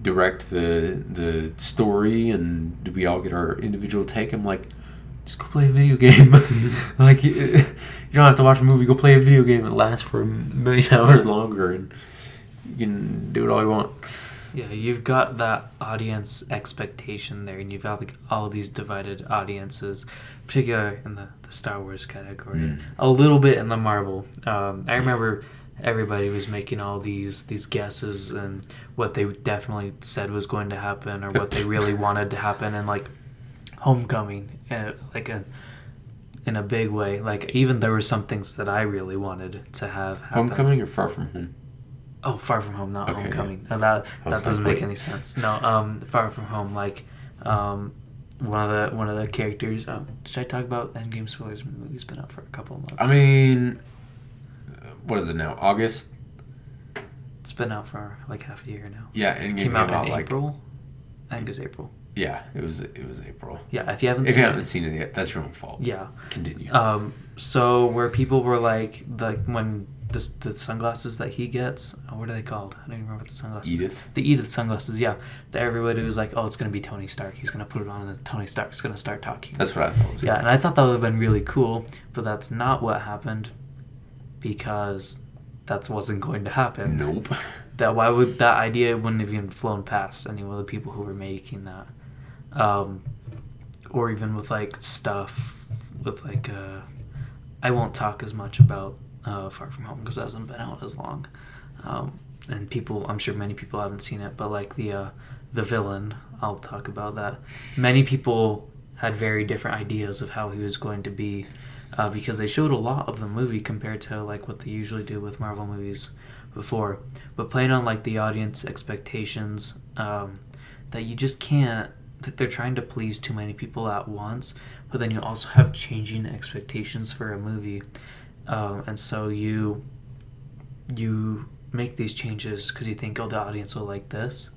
direct the story, and do we all get our individual take? I'm like, just go play a video game. Like, you don't have to watch a movie. Go play a video game. It lasts for a million hours longer, and you can do it all you want. Yeah, you've got that audience expectation there, and you've got like all these divided audiences, particularly in the Star Wars category, a little bit in the Marvel. I remember everybody was making all these guesses and what they definitely said was going to happen or what they really wanted to happen, and like Homecoming, like in a big way. Like even there were some things that I really wanted to have happen. Homecoming or Far From Home? Oh, Far From Home, not Okay, Homecoming. yeah. That doesn't make any sense. No, Far From Home, like one of the characters. Should I talk about Endgame spoilers? The movie's been out for a couple of months. I mean, what is it now? August? It's been out for like half a year now. Yeah, Endgame came out in like, April. I think it was April. Yeah, it was April. Yeah, if you haven't seen it yet, that's your own fault. Yeah. Continue. So where people were like when the sunglasses that he gets, what are they called? I don't even remember the sunglasses. Edith. The Edith sunglasses, yeah. That everybody was like, oh, it's going to be Tony Stark. He's going to put it on and Tony Stark's going to start talking. That's what I thought. Yeah, and I thought that would have been really cool, but that's not what happened because that wasn't going to happen. Nope. That idea wouldn't have even flown past any of the people who were making that. Or even with like stuff with like I won't talk as much about Far From Home because it hasn't been out as long, and I'm sure many people haven't seen it, but like the villain, I'll talk about that. Many people had very different ideas of how he was going to be, because they showed a lot of the movie compared to like what they usually do with Marvel movies before, but playing on like the audience expectations, that you just can't, that they're trying to please too many people at once, but then you also have changing expectations for a movie, and so you make these changes because you think, oh, the audience will like this,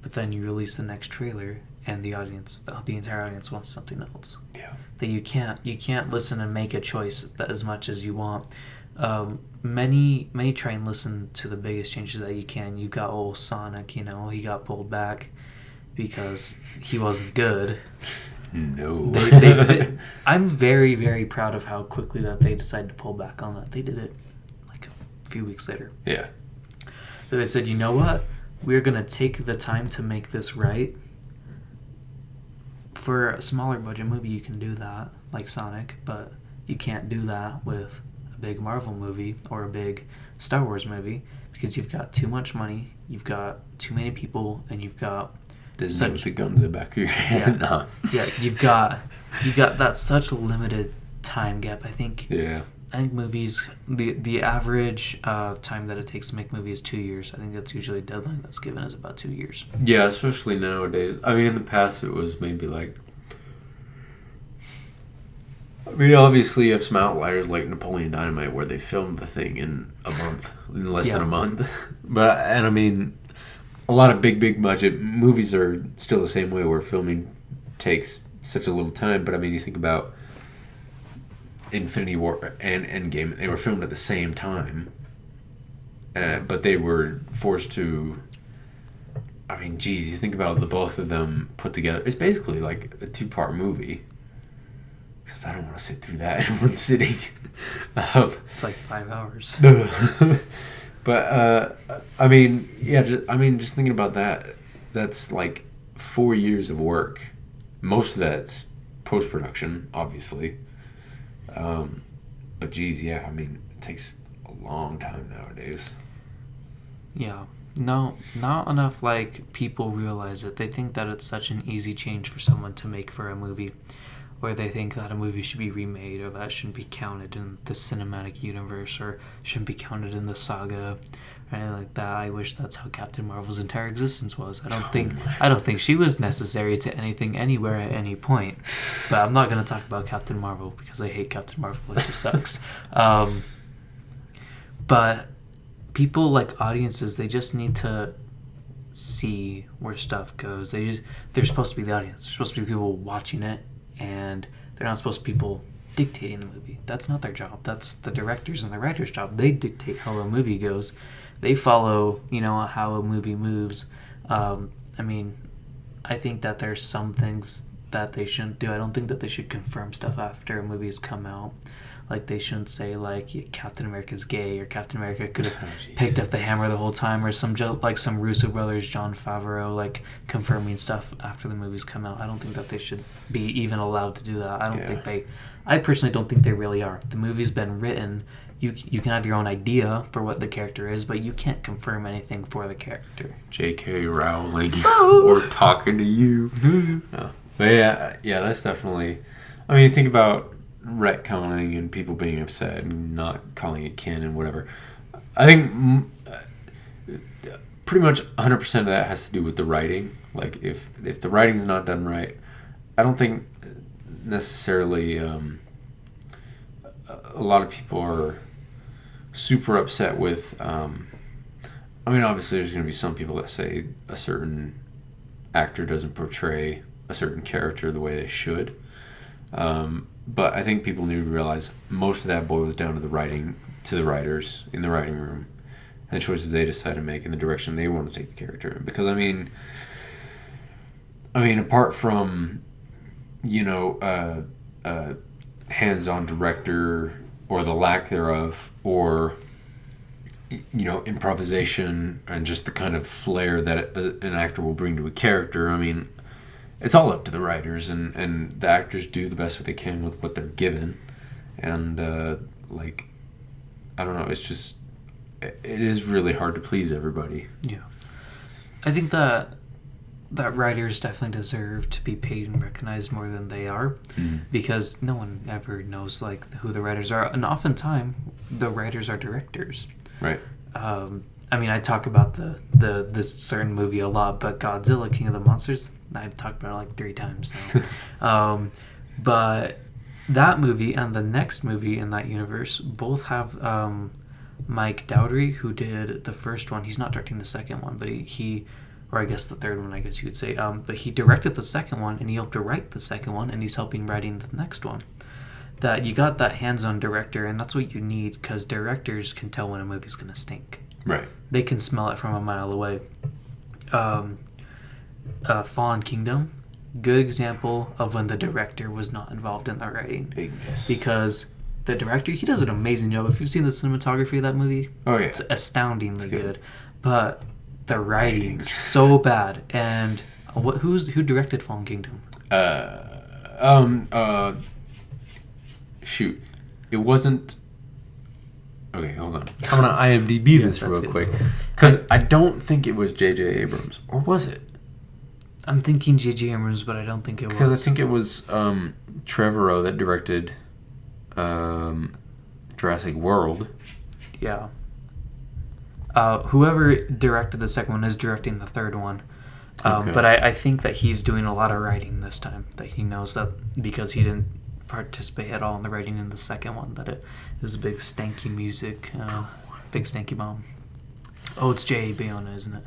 but then you release the next trailer and the entire audience wants something else. Yeah. That you can't listen and make a choice as much as you want. Many try and listen to the biggest changes that you can. You got old Sonic, he got pulled back because he wasn't good. No. I'm very, very proud of how quickly that they decided to pull back on that. They did it like a few weeks later. Yeah. So they said, you know what? We're going to take the time to make this right. For a smaller budget movie, you can do that, like Sonic, but you can't do that with a big Marvel movie or a big Star Wars movie because you've got too much money, you've got too many people, and you've got with the gun to the back of your head. Yeah, No. Yeah, you've got that such a limited time gap. I think movies, the average time that it takes to make movies is 2 years. I think that's usually a deadline that's given is about 2 years. Yeah, especially nowadays. I mean, in the past it was maybe like, I mean, obviously you have some outliers like Napoleon Dynamite where they filmed the thing in a month, in less than a month. And I mean, a lot of big budget movies are still the same way where filming takes such a little time. But I mean, you think about Infinity War and Endgame, they were filmed at the same time, but they were forced to, I mean, geez, you think about the both of them put together, it's basically like a 2-part movie, except I don't want to sit through that in one sitting. It's like 5 hours. But I mean, yeah, just thinking about that, that's like 4 years of work. Most of that's post-production, obviously. But geez, yeah, I mean, it takes a long time nowadays. Yeah. No, not enough like people realize it. They think that it's such an easy change for someone to make for a movie, or they think that a movie should be remade, or that shouldn't be counted in the cinematic universe, or shouldn't be counted in the saga, or anything like that. I wish that's how Captain Marvel's entire existence was. I don't think she was necessary to anything anywhere at any point. But I'm not going to talk about Captain Marvel because I hate Captain Marvel. She sucks. But people, like audiences, they just need to see where stuff goes. They're supposed to be the audience. They're supposed to be people watching it, and they're not supposed to be people dictating the movie. That's not their job. That's the directors and the writers' job. They dictate how a movie goes. They follow, how a movie moves. I mean, I think that there's some things that they shouldn't do. I don't think that they should confirm stuff after movies come out. Like, they shouldn't say, like, Captain America's gay, or Captain America could have picked up the hammer the whole time, or some Russo brothers, Jon Favreau, like, confirming stuff after the movies come out. I don't think that they should be even allowed to do that. I personally don't think they really are. The movie's been written. You can have your own idea for what the character is, but you can't confirm anything for the character. J.K. Rowling, or talking to you. No. But yeah, that's definitely... I mean, think about retconning and people being upset and not calling it canon, whatever. I think pretty much 100% of that has to do with the writing. Like, if the writing's not done right, I don't think necessarily a lot of people are super upset with... I mean, obviously there's going to be some people that say a certain actor doesn't portray a certain character the way they should. But I think people need to realize most of that boils down to the writing, to the writers in the writing room, and the choices they decide to make and the direction they want to take the character in. Because I mean, apart from, hands-on director or the lack thereof, or improvisation and just the kind of flair that an actor will bring to a character, I mean, it's all up to the writers, and the actors do the best that they can with what they're given. And, I don't know, it's just, it is really hard to please everybody. Yeah. I think that writers definitely deserve to be paid and recognized more than they are, because no one ever knows, like, who the writers are. And oftentimes, the writers are directors. Right. I mean, I talk about this certain movie a lot, but Godzilla, King of the Monsters, I've talked about it like 3 times now. But that movie and the next movie in that universe both have Mike Dowdry, who did the first one. He's not directing the second one, but he or I guess the third one, I guess you could say. But he directed the second one, and he helped to write the second one, and he's helping writing the next one. That you got that hands-on director, and that's what you need, because directors can tell when a movie's going to stink. Right. They can smell it from a mile away. Fallen Kingdom, good example of when the director was not involved in the writing. Big miss. Because the director, he does an amazing job. If you've seen the cinematography of that movie, it's astoundingly good. But the writing so bad. And who directed Fallen Kingdom? Shoot, it wasn't. Okay, hold on. I'm gonna IMDb this real quick, because I don't think it was J.J. Abrams, or was it? I'm thinking J.J. Abrams, but I don't think it was. Because I think it was Trevorrow that directed Jurassic World. Yeah. Whoever directed the second one is directing the third one. Okay. But I think that he's doing a lot of writing this time. That he knows that because he didn't participate at all in the writing in the second one, that it was a big stanky music, big stanky bomb. Oh, it's J.A. Bayona, isn't it?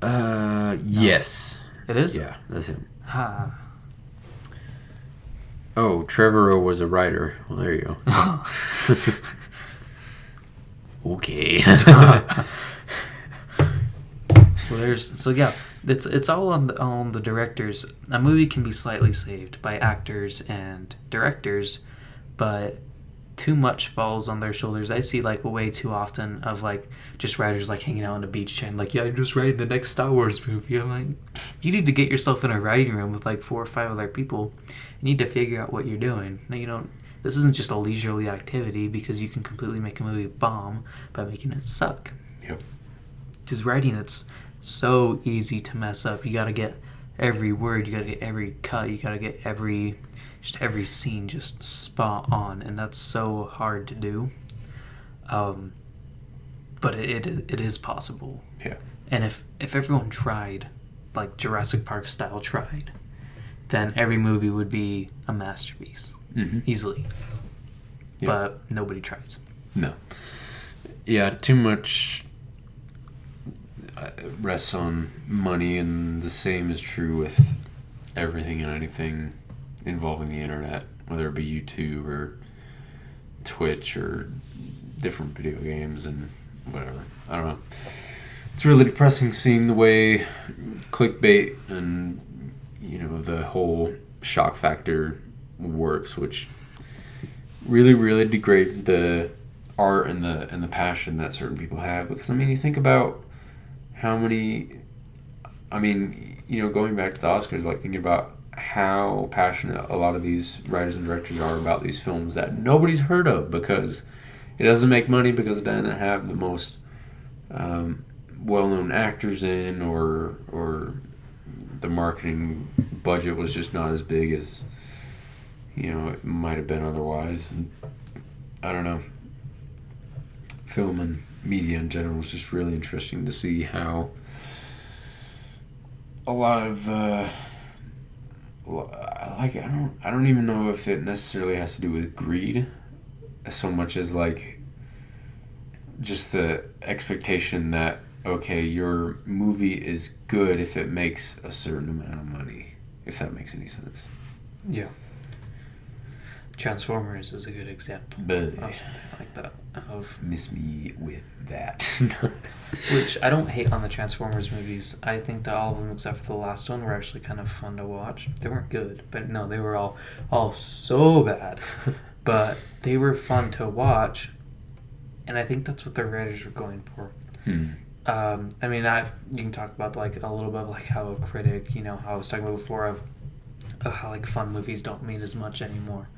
No. Yes. It is? Yeah, that's him. Ha. Oh, Trevorrow was a writer. Well, there you go. Okay. It's all on the directors. A movie can be slightly saved by actors and directors, but too much falls on their shoulders. I see way too often of just writers hanging out on a beach chair and I'm just writing the next Star Wars movie. I'm like, you need to get yourself in a writing room with 4 or 5 other people. You need to figure out what you're doing. Now, you don't. This isn't just a leisurely activity, because you can completely make a movie bomb by making it suck. Yep. Just writing, it's so easy to mess up. You got to get every word, you got to get every cut, you got to get every scene just spot on, and that's so hard to do. But it is possible. Yeah. And if everyone tried, Jurassic Park style tried, then every movie would be a masterpiece. Mm-hmm. Easily. Yeah. But nobody tries. No. Yeah, too much rests on money, and the same is true with everything and anything involving the internet, whether it be YouTube or Twitch or different video games and whatever. I don't know. it's really depressing seeing the way clickbait and the whole shock factor works, which really, really degrades the art and the passion that certain people have. Because you think about how many, going back to the Oscars, like thinking about how passionate a lot of these writers and directors are about these films that nobody's heard of because it doesn't make money, because it doesn't have the most well-known actors in, or the marketing budget was just not as big as it might have been otherwise. And I don't know. Film and media in general is just really interesting to see how a lot of I don't even know if it necessarily has to do with greed so much as like just the expectation that, okay, your movie is good if it makes a certain amount of money, if that makes any sense. Yeah. Transformers is a good example of something like that. Miss me with that. Which I don't hate on the Transformers movies. I think that all of them except for the last one were actually kind of fun to watch. They weren't good, but no, they were all so bad. But they were fun to watch, and I think that's what the writers were going for. You can talk about like a little bit of like how a critic, how I was talking about before of how like fun movies don't mean as much anymore.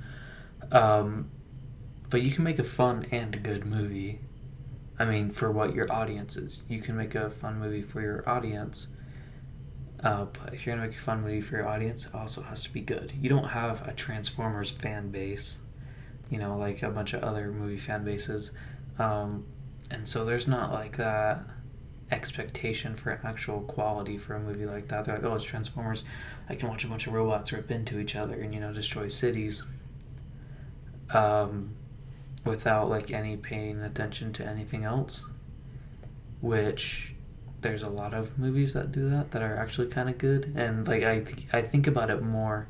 But you can make a fun and a good movie. For what your audience is. You can make a fun movie for your audience. But if you're going to make a fun movie for your audience, it also has to be good. You don't have a Transformers fan base, like a bunch of other movie fan bases. And so there's not like that expectation for actual quality for a movie like that. They're like, oh, it's Transformers. I can watch a bunch of robots rip into each other and, destroy cities. Without like any paying attention to anything else, which there's a lot of movies that do that are actually kind of good. And like I think about it more,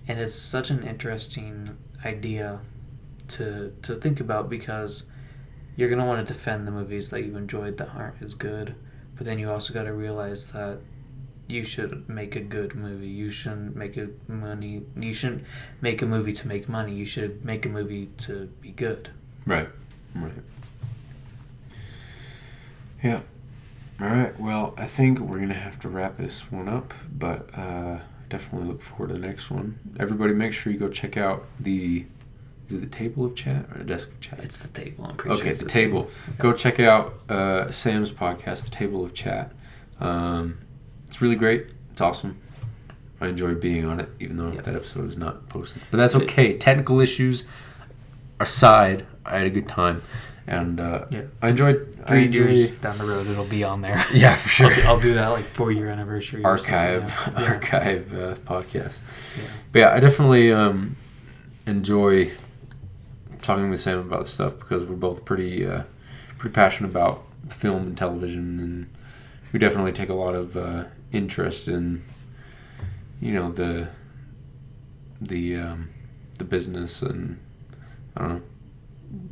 and it's such an interesting idea to think about, because you're gonna want to defend the movies that you enjoyed that aren't as good, but then you also got to realize that you should make a good movie. You shouldn't make You shouldn't make a movie to make money. You should make a movie to be good. Right. Yeah. All right. Well, I think we're gonna have to wrap this one up, but definitely look forward to the next one. Everybody, make sure you go check out Is it the table of chat or the desk of chat? It's the table. I'm pretty sure. Okay, it's the table. Go check out Sam's podcast, The Table of Chat. It's really great. It's awesome. I enjoyed being on it, even though that episode is not posted. But that's okay. Technical issues aside, I had a good time. And I enjoyed... 3 years down the road, it'll be on there. Yeah, for sure. I'll do that like 4-year anniversary. Archive podcast. Yeah. But yeah, I definitely enjoy talking with Sam about this stuff, because we're both pretty passionate about film and television, and we definitely take a lot of interest in the business, and I don't know,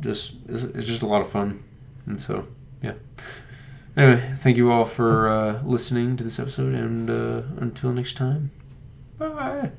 it's just a lot of fun. And so yeah, anyway, thank you all for listening to this episode, and until next time, bye.